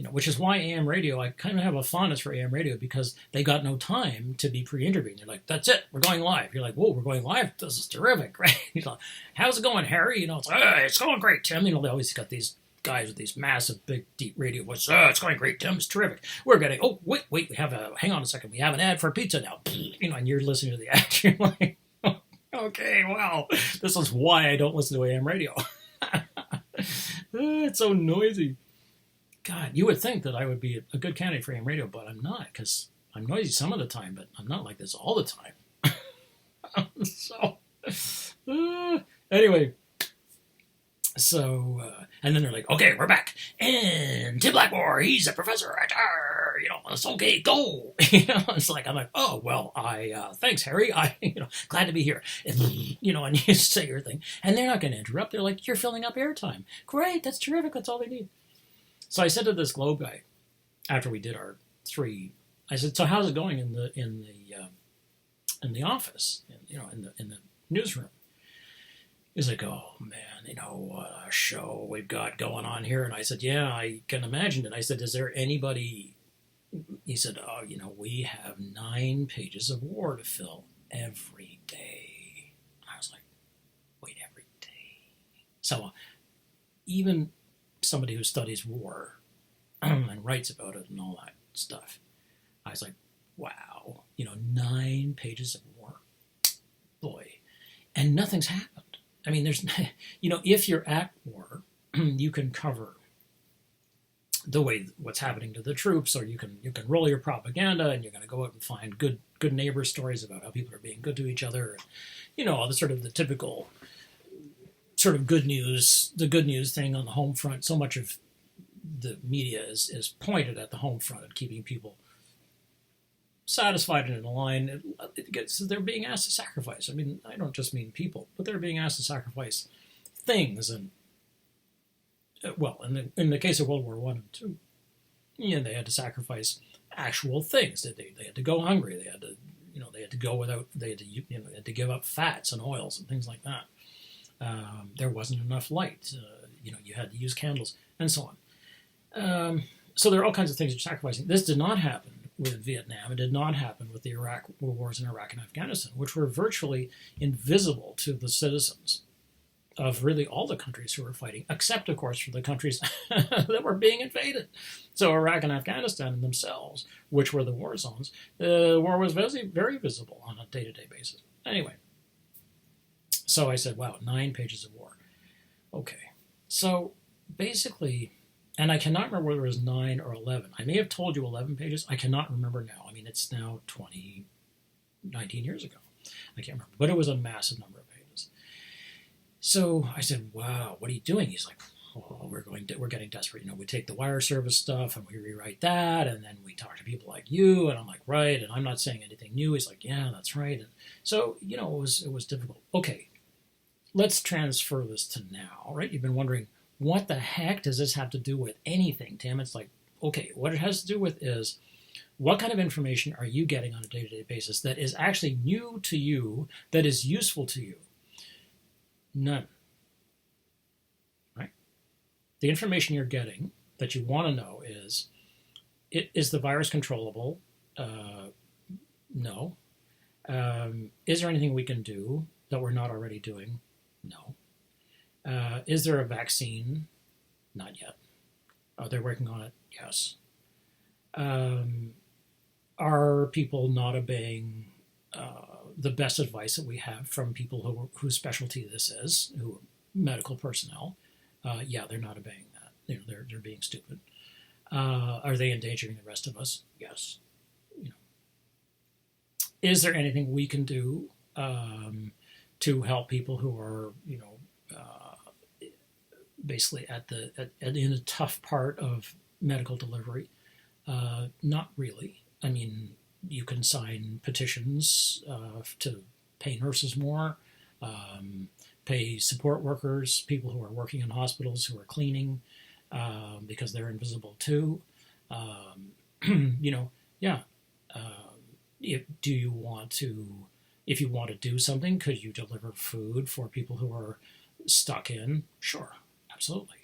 Which is why AM radio, I kind of have a fondness for AM radio, because they got no time to be pre-interviewing. They're like, that's it, we're going live. You're like, whoa, we're going live? This is terrific, right? He's like, how's it going, Harry? It's like, it's going great, Tim. They always got these guys with these massive, big, deep radio voices. It's going great, Tim. It's terrific. We're getting, wait, we have hang on a second. We have an ad for pizza now. And you're listening to the ad. You're like, okay, well, this is why I don't listen to AM radio. It's so noisy. God, you would think that I would be a good candidate for AM radio, but I'm not, because I'm noisy some of the time, but I'm not like this all the time. Anyway, and then they're like, okay, we're back. And Tim Blackmore, he's a professor at, it's okay, go. It's like, I'm like, oh, well, thanks, Harry. Glad to be here. And you say your thing. And they're not going to interrupt. They're like, you're filling up airtime. Great, that's terrific. That's all they need. So I said to this Globe guy, after we did our 3, I said, so how's it going in the office, in the newsroom? He's like, oh man, what a show we've got going on here. And I said, yeah, I can imagine it. I said, is there anybody? He said, oh, we have 9 pages of war to fill every day. I was like, wait, every day? So even somebody who studies war and writes about it and all that stuff, I was like, wow, 9 pages of war, boy, and nothing's happened. I mean, there's, if you're at war, you can cover the way what's happening to the troops, or you can roll your propaganda, and you're going to go out and find good neighbor stories about how people are being good to each other, all the sort of the typical sort of good news, the good news thing on the home front. So much of the media is pointed at the home front and keeping people satisfied and in a line. They're being asked to sacrifice. I mean, I don't just mean people, but they're being asked to sacrifice things. And well, in the case of World War I and II, they had to sacrifice actual things. They had to go hungry. They had to they had to go without. They had to they had to give up fats and oils and things like that. There wasn't enough light. You had to use candles and so on. So there are all kinds of things you're sacrificing. This did not happen with Vietnam. It did not happen with the wars in Iraq and Afghanistan, which were virtually invisible to the citizens of really all the countries who were fighting, except, of course, for the countries that were being invaded. So Iraq and Afghanistan themselves, which were the war zones, the war was very, very visible on a day-to-day basis. Anyway, so I said, wow, 9 pages of war. Okay. So basically, and I cannot remember whether it was 9 or 11. I may have told you 11 pages. I cannot remember now. I mean, it's now 19 years ago. I can't remember. But it was a massive number of pages. So I said, wow, what are you doing? He's like, oh, we're getting desperate. We take the wire service stuff and we rewrite that, and then we talk to people like you. And I'm like, right, and I'm not saying anything new. He's like, yeah, that's right. And so, it was difficult. Okay, let's transfer this to now, right? You've been wondering, what the heck does this have to do with anything, Tim? It's like, okay, what it has to do with is, what kind of information are you getting on a day-to-day basis that is actually new to you, that is useful to you? None. Right? The information you're getting that you want to know is the virus controllable? No. Is there anything we can do that we're not already doing? No. Is there a vaccine? Not yet. Are they working on it? Yes. Are people not obeying the best advice that we have from people whose specialty this is, who medical personnel? Yeah, they're not obeying that. They're being stupid. Are they endangering the rest of us? Yes. Is there anything we can do to help people who are, basically in a tough part of medical delivery? Not really. I mean, you can sign petitions to pay nurses more, pay support workers, people who are working in hospitals who are cleaning, because they're invisible too. Yeah. If you want to do something, could you deliver food for people who are stuck in? Sure, absolutely.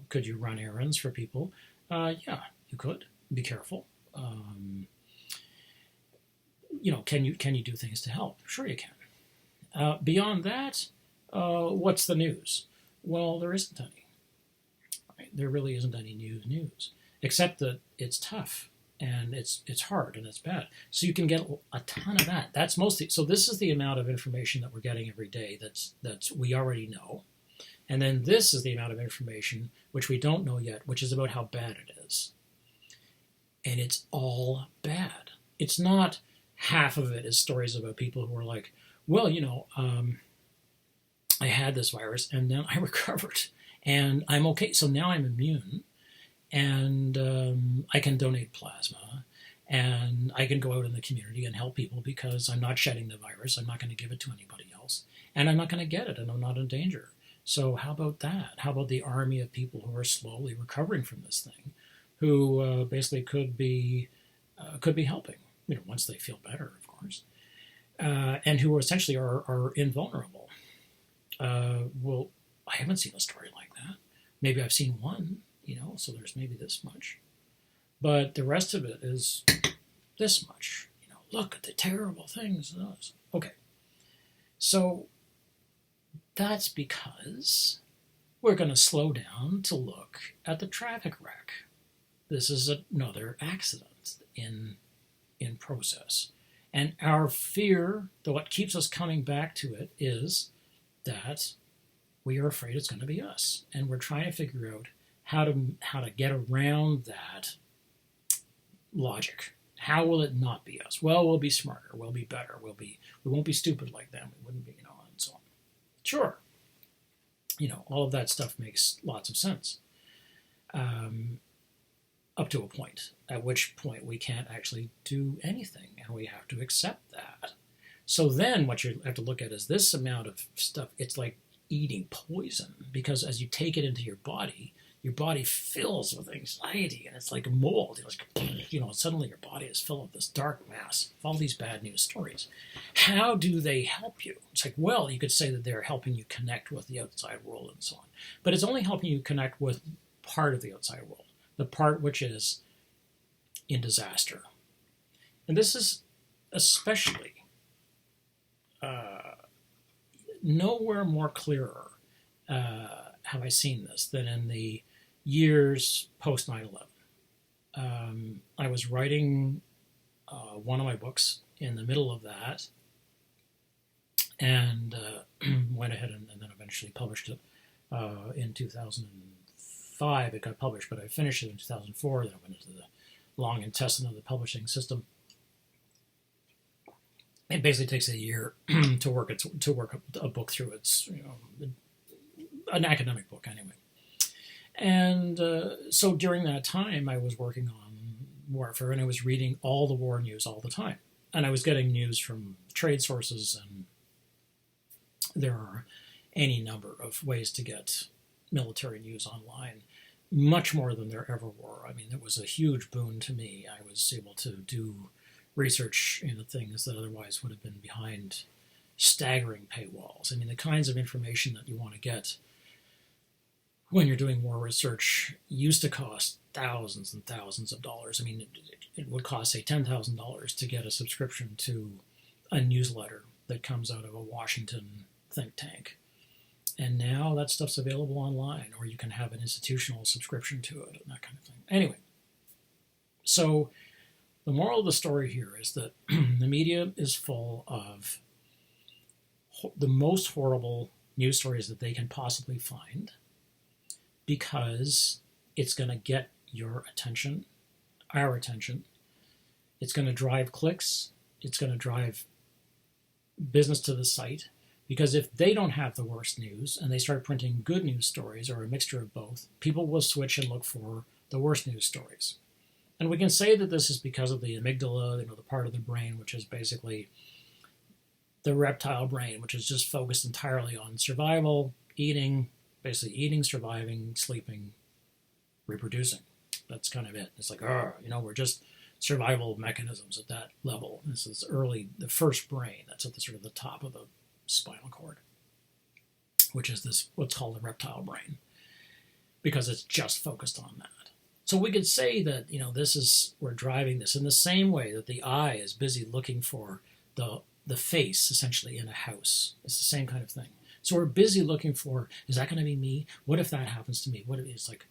Could you run errands for people? Yeah, you could. Be careful. Can you do things to help? Sure, you can. Beyond that, what's the news? Well, there isn't any. Right? There really isn't any news, except that it's tough and it's hard and it's bad. So you can get a ton of that. That's mostly. So this is the amount of information that we're getting every day. That's we already know, and then this is the amount of information which we don't know yet, which is about how bad it is. And it's all bad. It's not half of it is stories about people who are like, well, I had this virus and then I recovered and I'm okay. So now I'm immune and I can donate plasma and I can go out in the community and help people because I'm not shedding the virus. I'm not going to give it to anybody else and I'm not going to get it and I'm not in danger. So how about that? How about the army of people who are slowly recovering from this thing, who basically could be helping, once they feel better, of course, and who essentially are invulnerable. Well, I haven't seen a story like that. Maybe I've seen one, so there's maybe this much. But the rest of it is this much. Look at the terrible things. Okay. So that's because we're going to slow down to look at the traffic wreck. This is another accident in process. And our fear, what keeps us coming back to it, is that we are afraid it's going to be us. And we're trying to figure out how to get around that logic. How will it not be us? Well, we'll be smarter. We'll be better. We won't be stupid like them. We wouldn't be, and so on. Sure. All of that stuff makes lots of sense. Up to a point, at which point we can't actually do anything, and we have to accept that. So then what you have to look at is this amount of stuff. It's like eating poison, because as you take it into your body fills with anxiety, and it's like a mold. Suddenly your body is full of this dark mass of all these bad news stories. How do they help you? It's like, well, you could say that they're helping you connect with the outside world and so on. But it's only helping you connect with part of the outside world, the part which is in disaster. And this is especially nowhere more clearer have I seen this than in the years post 9/11. I was writing one of my books in the middle of that, and went ahead and then eventually published it in 2005. It got published, but I finished it in 2004. Then I went into the long intestine of the publishing system. It basically takes a year to work a book through. It's an academic book anyway. And so during that time, I was working on warfare, and I was reading all the war news all the time. And I was getting news from trade sources, and there are any number of ways to get military news online, much more than there ever were. I mean, it was a huge boon to me. I was able to do research into things that otherwise would have been behind staggering paywalls. I mean, the kinds of information that you want to get when you're doing war research used to cost thousands and thousands of dollars. I mean, it would cost, say, $10,000 to get a subscription to a newsletter that comes out of a Washington think tank. And now that stuff's available online, or you can have an institutional subscription to it and that kind of thing. Anyway, so the moral of the story here is that the media is full of the most horrible news stories that they can possibly find, because it's going to get your attention, our attention. It's going to drive clicks. It's going to drive business to the site. Because if they don't have the worst news and they start printing good news stories, or a mixture of both, people will switch and look for the worst news stories. And we can say that this is because of the amygdala, the part of the brain which is basically the reptile brain, which is just focused entirely on survival, eating, basically eating, surviving, sleeping, reproducing. That's kind of it. It's like, we're just survival mechanisms at that level. This is the first brain. That's at the sort of the top of the spinal cord, which is this what's called the reptile brain, because it's just focused on that. So we could say that we're driving this in the same way that the eye is busy looking for the face essentially in a house. It's the same kind of thing. So we're busy looking for, is that going to be me? What if that happens to me? What if it's like,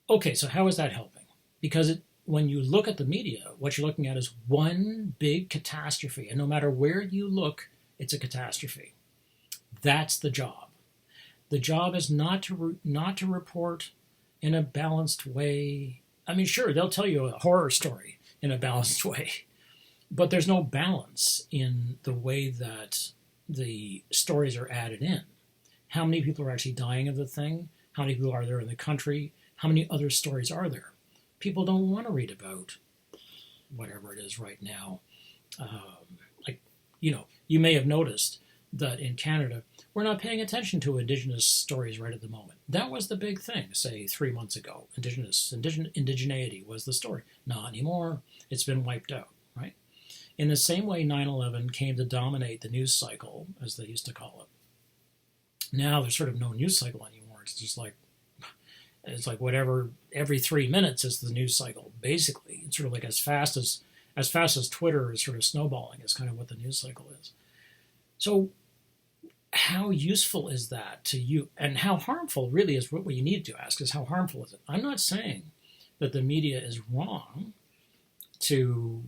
okay, so how is that helping? Because when you look at the media, what you're looking at is one big catastrophe, and no matter where you look, it's a catastrophe. That's the job. The job is not to report in a balanced way. I mean, sure, they'll tell you a horror story in a balanced way, but there's no balance in the way that the stories are added in. How many people are actually dying of the thing? How many people are there in the country? How many other stories are there? People don't want to read about whatever it is right now. You may have noticed that in Canada, we're not paying attention to Indigenous stories right at the moment. That was the big thing, say, 3 months ago. Indigeneity was the story. Not anymore. It's been wiped out, right? In the same way 9/11 came to dominate the news cycle, as they used to call it, Now there's sort of no news cycle anymore. It's like whatever, every 3 minutes is the news cycle. Basically, it's sort of like as fast as Twitter is sort of snowballing is kind of what the news cycle is. So how useful is that to you, and how harmful really is what you need to ask is how harmful is it? I'm not saying that the media is wrong to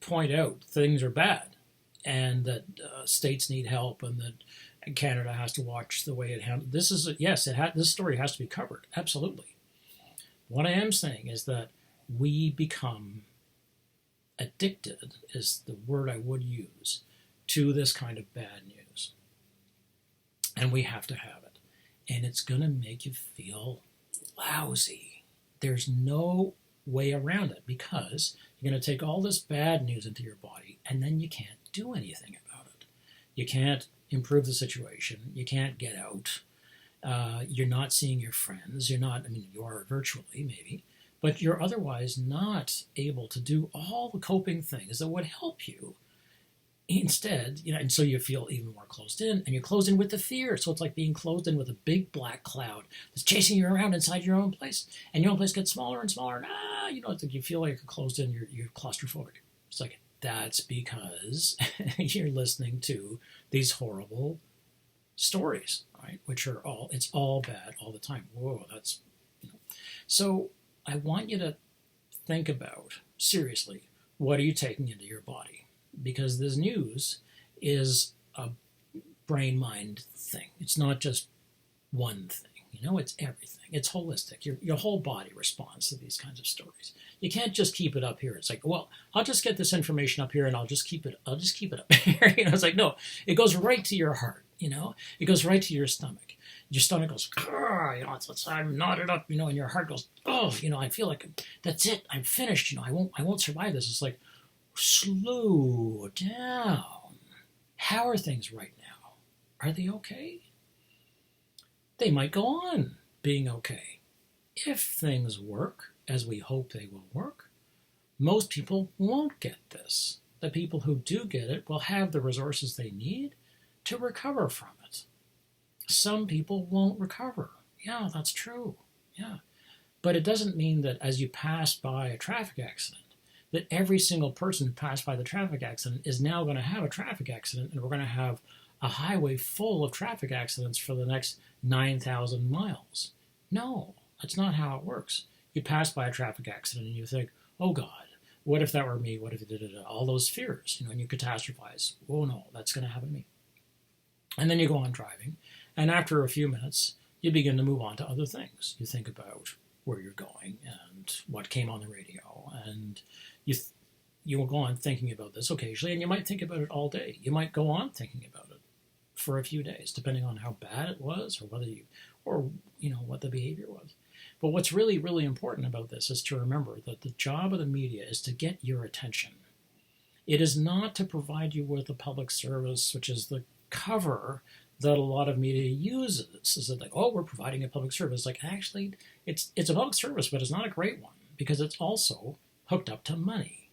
point out things are bad and that states need help and that Canada has to watch the way it handles. This is this story has to be covered, absolutely. What I am saying is that we become addicted, is the word I would use, to this kind of bad news. And we have to have it. And it's going to make you feel lousy. There's no way around it, because you're going to take all this bad news into your body and then you can't do anything about it. You can't improve the situation. You can't get out. You're not seeing your friends. You are virtually maybe, but you're otherwise not able to do all the coping things that would help you. Instead, and so you feel even more closed in, and you're closed in with the fear. So it's like being closed in with a big black cloud that's chasing you around inside your own place, and your own place gets smaller and smaller. And it's like you feel like you're closed in. You're claustrophobic. It's like that's because you're listening to these horrible stories, right? Which are it's all bad all the time. Whoa, that's So I want you to think about seriously, what are you taking into your body? Because this news is a brain-mind thing. It's not just one thing. It's everything. It's holistic. Your whole body responds to these kinds of stories. You can't just keep it up here. It's like, well, I'll just get this information up here and I'll just keep it up here. It's like, no, it goes right to your heart. It goes right to your stomach. Your stomach goes, I'm knotted up, and your heart goes, oh, I feel like that's it. I'm finished. I won't survive this. It's like, slow down. How are things right now? Are they okay? They might go on being okay. If things work as we hope they will work, most people won't get this. The people who do get it will have the resources they need to recover from it. Some people won't recover. Yeah, that's true. Yeah. But it doesn't mean that as you pass by a traffic accident, that every single person who passed by the traffic accident is now going to have a traffic accident, and we're going to have a highway full of traffic accidents for the next 9,000 miles. No, that's not how it works. You pass by a traffic accident and you think, oh God, what if that were me? What if it did all those fears, and you catastrophize. Oh no, that's going to happen to me. And then you go on driving, and after a few minutes, you begin to move on to other things. You think about where you're going and what came on the radio, and you will go on thinking about this occasionally, and you might think about it all day. You might go on thinking about it for a few days, depending on how bad it was, or what the behavior was. But what's really, really important about this is to remember that the job of the media is to get your attention. It is not to provide you with a public service, which is the cover that a lot of media uses. Is it like, oh, we're providing a public service? Like, actually, it's a public service, but it's not a great one, because it's also hooked up to money.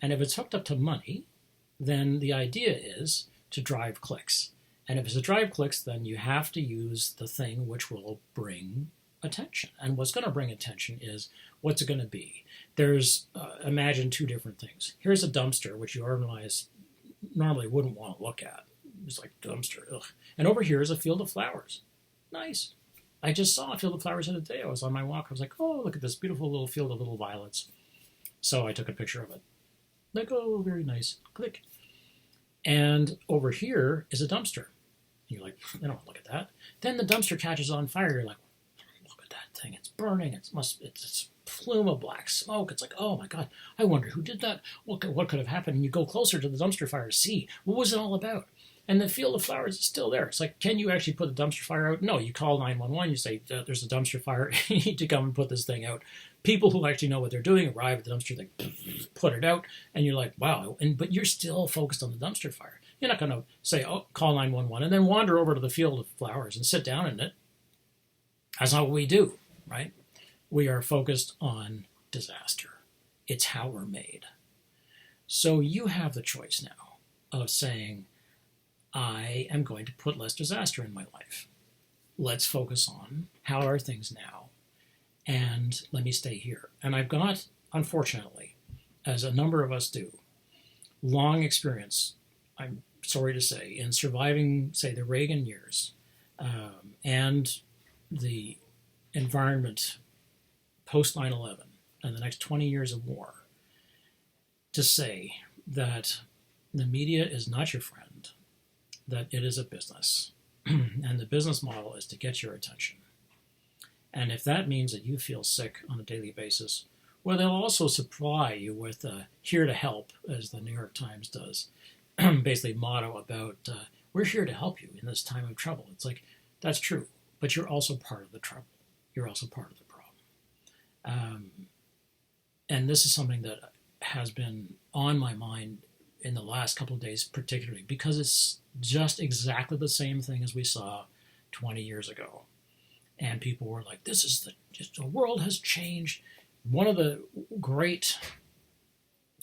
And if it's hooked up to money, then the idea is to drive clicks. And if it's to drive clicks, then you have to use the thing which will bring attention. And what's going to bring attention is, what's it going to be? There's, imagine two different things. Here's a dumpster, which you normally wouldn't want to look at. It's like, dumpster, ugh. And over here is a field of flowers. Nice. I just saw a field of flowers the other day. I was on my walk. I was like, oh, look at this beautiful little field of little violets. So I took a picture of it. Like, oh, very nice. Click. And over here is a dumpster. You're like, I don't want to look at that. Then the dumpster catches on fire. You're like, look at that thing. It's burning. It's a plume of black smoke. It's like, oh my God, I wonder who did that. What could have happened? And you go closer to the dumpster fire to see, what was it all about? And the field of flowers is still there. It's like, can you actually put the dumpster fire out? No, you call 911. You say, there's a dumpster fire. You need to come and put this thing out. People who actually know what they're doing arrive at the dumpster, they put it out, and you're like, wow. But you're still focused on the dumpster fire. You're not going to say, oh, call 911, and then wander over to the field of flowers and sit down in it. That's not what we do, right? We are focused on disaster. It's how we're made. So you have the choice now of saying, I am going to put less disaster in my life. Let's focus on how are things now, and let me stay here. And I've got, unfortunately, as a number of us do, long experience, I'm sorry to say, in surviving, say, the Reagan years and the environment post 9/11 and the next 20 years of war, to say that the media is not your friend, that it is a business, and the business model is to get your attention. And if that means that you feel sick on a daily basis, well, they'll also supply you with here to help, as the New York Times does, basically motto about we're here to help you in this time of trouble. It's like, that's true, but you're also part of the trouble. You're also part of the problem. And this is something that has been on my mind in the last couple of days, particularly because it's just exactly the same thing as we saw 20 years ago. And people were like, this is the world has changed. One of the great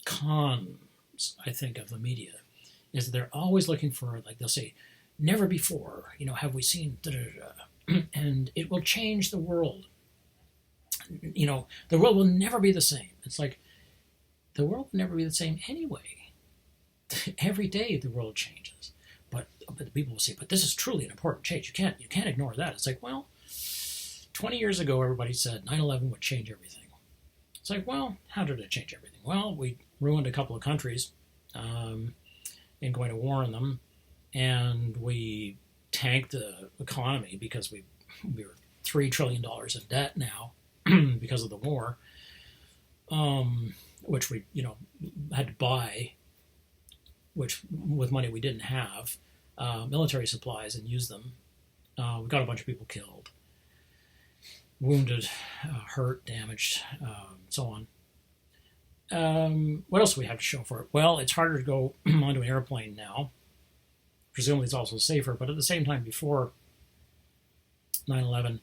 cons, I think, of the media is that they're always looking for, like, they'll say, never before, have we seen da-da-da-da, and it will change the world. The world will never be the same. It's like, the world will never be the same anyway. Every day the world changes. But the people will say, but this is truly an important change. You can't ignore that. It's like, well, 20 years ago, everybody said 9/11 would change everything. It's like, well, how did it change everything? Well, we ruined a couple of countries in going to war on them, and we tanked the economy because we were $3 trillion in debt now because of the war, which we had to buy, which with money we didn't have, military supplies and use them. We got a bunch of people killed, wounded, hurt, damaged, so on. What else do we have to show for it? Well, it's harder to go onto an airplane now. Presumably it's also safer, but at the same time, before 9/11,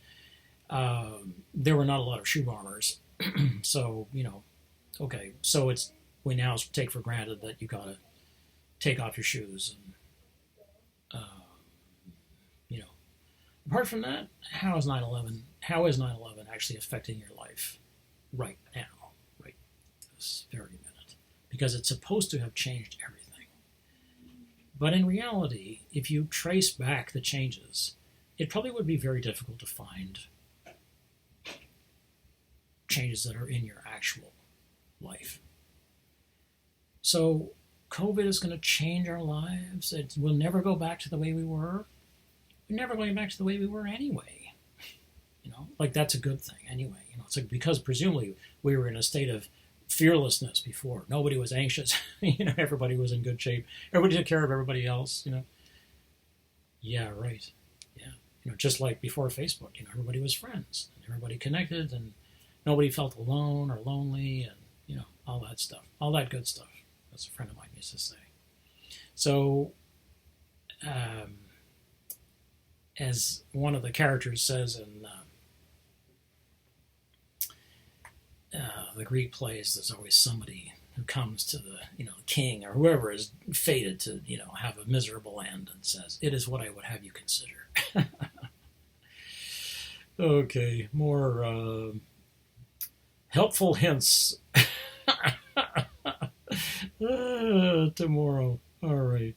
there were not a lot of shoe bombers. So, okay, so we now take for granted that you got to take off your shoes. And, apart from that, how is 9/11 actually affecting your life right now, right this very minute? Because it's supposed to have changed everything. But in reality, if you trace back the changes, it probably would be very difficult to find changes that are in your actual life. So COVID is going to change our lives. We'll never go back to the way we were. We're never going back to the way we were anyway. Like, that's a good thing anyway. It's like, because presumably we were in a state of fearlessness before. Nobody was anxious. Everybody was in good shape. Everybody took care of everybody else. Yeah, right. Yeah. Just like before Facebook, everybody was friends and everybody connected and nobody felt alone or lonely and, all that stuff, all that good stuff. That's a friend of mine used to say. So, as one of the characters says in the Greek plays, there's always somebody who comes to the king or whoever is fated to have a miserable end and says, "It is what I would have you consider." Okay, more helpful hints tomorrow. All right.